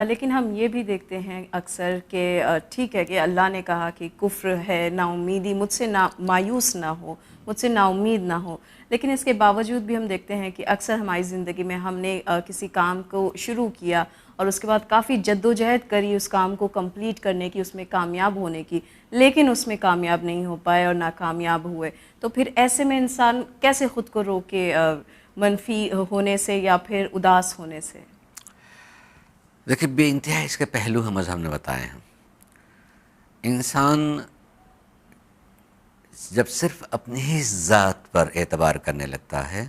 لیکن ہم یہ بھی دیکھتے ہیں اکثر کہ ٹھیک ہے کہ اللہ نے کہا کہ کفر ہے، نا امیدی، مجھ سے مایوس نہ ہو، مجھ سے نا امید نہ ہو، لیکن اس کے باوجود بھی ہم دیکھتے ہیں کہ اکثر ہماری زندگی میں ہم نے کسی کام کو شروع کیا اور اس کے بعد کافی جد و جہد کری اس کام کو کمپلیٹ کرنے کی، اس میں کامیاب ہونے کی، لیکن اس میں کامیاب نہیں ہو پائے اور ناکامیاب ہوئے. تو پھر ایسے میں انسان کیسے خود کو روکے منفی ہونے سے یا پھر اداس ہونے سے؟ دیکھیے، بے انتہا اس کے پہلو ہم مذہب نے بتائے ہیں. انسان جب صرف اپنی ہی ذات پر اعتبار کرنے لگتا ہے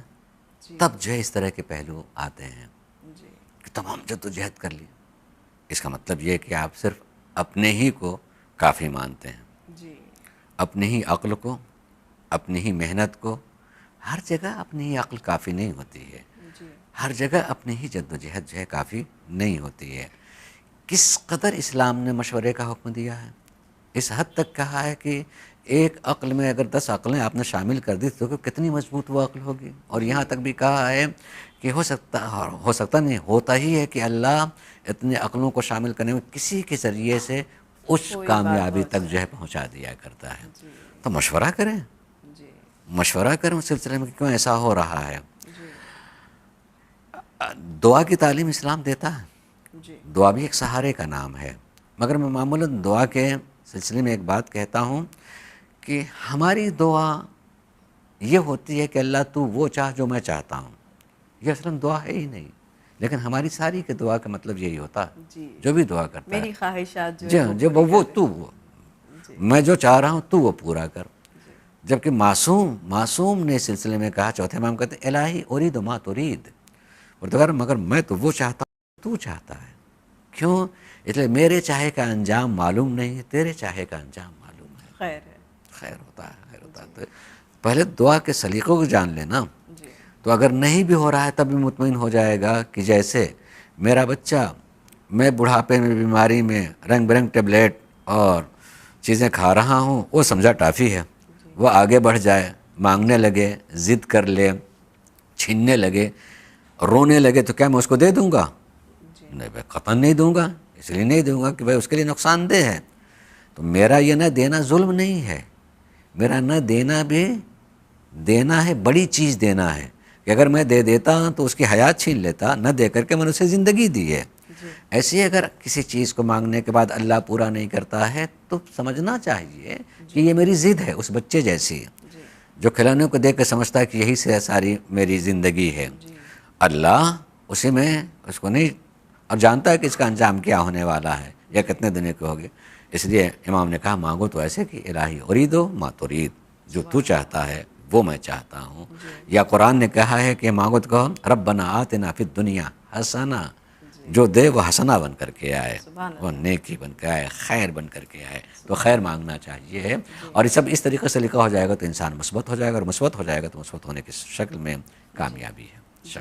جی تب جو ہے اس طرح کے پہلو آتے ہیں جی کہ تمام جد و جہد کر لی. اس کا مطلب یہ کہ آپ صرف اپنے ہی کو کافی مانتے ہیں، جی اپنی ہی عقل کو، اپنی ہی محنت کو. ہر جگہ اپنی ہی عقل کافی نہیں ہوتی ہے، جی ہر جگہ اپنی ہی جد و جہد جو ہے کافی نہیں ہوتی ہے. کس قدر اسلام نے مشورے کا حکم دیا ہے. اس حد تک کہا ہے کہ ایک عقل میں اگر 10 عقلیں آپ نے شامل کر دی تو کتنی مضبوط وہ عقل ہوگی. اور جی یہاں تک بھی کہا ہے کہ ہو سکتا نہیں، ہوتا ہی ہے کہ اللہ اتنے عقلوں کو شامل کرنے میں کسی کے ذریعے سے اس کوئی بات کامیابی تک جو پہنچائے. ہے پہنچا دیا کرتا ہے. جی تو مشورہ کریں، جی مشورہ کریں اس سلسلے میں کہ کیوں ایسا ہو رہا ہے. جی دعا کی تعلیم اسلام دیتا ہے. جی دعا بھی ایک سہارے کا نام ہے، مگر میں معمولاً دعا کے سلسلے میں ایک بات کہتا ہوں کہ ہماری دعا یہ ہوتی ہے کہ اللہ تو وہ چاہ جو میں چاہتا ہوں. یہ اصلاً دعا ہے ہی نہیں، لیکن ہماری ساری کے دعا کا مطلب یہی ہوتا ہے. جی جو بھی دعا کرتا ہے میری خواہشات جو جی ہے ہاں، وہ جو پوری وہ کرے. تو وہ جی میں جو چاہ رہا ہوں تو وہ پورا کر. جی جبکہ معصوم نے اس سلسلے میں کہا، چوتھے امام کہتے ہیں الہی ارید ما ترید، مگر میں تو وہ چاہتا ہوں تو چاہتا ہے. کیوں؟ اس لیے میرے چاہے کا انجام معلوم نہیں ہے، تیرے چاہے کا انجام معلوم ہے. خیر ہے. خیر ہوتا ہے، خیر ہوتا ہے. جی تو پہلے دعا کے سلیقوں کو جان لینا. جی تو اگر نہیں بھی ہو رہا ہے تب بھی مطمئن ہو جائے گا کہ جیسے میرا بچہ، میں بڑھاپے میں، بیماری میں رنگ برنگ ٹیبلیٹ اور چیزیں کھا رہا ہوں، وہ سمجھا ٹافی ہے. جی وہ آگے بڑھ جائے، مانگنے لگے، ضد کر لے، چھیننے لگے، رونے لگے تو کیا میں اس کو دے دوں گا؟ جی نہیں بھائی، قطعاً نہیں دوں گا. اس لیے نہیں دوں گا کہ بھائی اس کے لیے نقصان دہ ہے. تو میرا یہ نہ دینا ظلم نہیں ہے، میرا نہ دینا بھی دینا ہے، بڑی چیز دینا ہے. کہ اگر میں دے دیتا تو اس کی حیات چھین لیتا، نہ دے کر کے میں نے اسے زندگی دی ہے. جی ایسے ہی اگر کسی چیز کو مانگنے کے بعد اللہ پورا نہیں کرتا ہے تو سمجھنا چاہیے کہ جی یہ میری ضد ہے، اس بچے جیسی جی جو کھلونے کو دیکھ کے سمجھتا ہے کہ یہی سے ساری میری زندگی ہے. جی اللہ اسی میں اس کو نہیں، اور جانتا ہے کہ اس کا انجام کیا ہونے والا ہے یا جی کتنے دنوں کے ہوگے. اس لیے امام نے کہا مانگو تو ایسے کہ الہی اریدو ما ترید، جو تو سبحان چاہتا ہے وہ میں چاہتا ہوں. اللہ. جی یا قرآن نے کہا ہے کہ مانگو تو کہو ربنا آتنا فی الدنیا حسنہ، جی جو دے وہ حسنہ بن کر کے آئے، سبحان وہ اللہ. نیکی بن کے آئے، خیر بن کر کے آئے. تو سبحان خیر اللہ. مانگنا چاہیے. جی اور یہ سب اس طریقے سے لکھا ہو جائے گا تو انسان مثبت ہو جائے گا، اور مثبت ہو جائے گا تو مثبت ہونے کی شکل میں جی کامیابی ہے. جی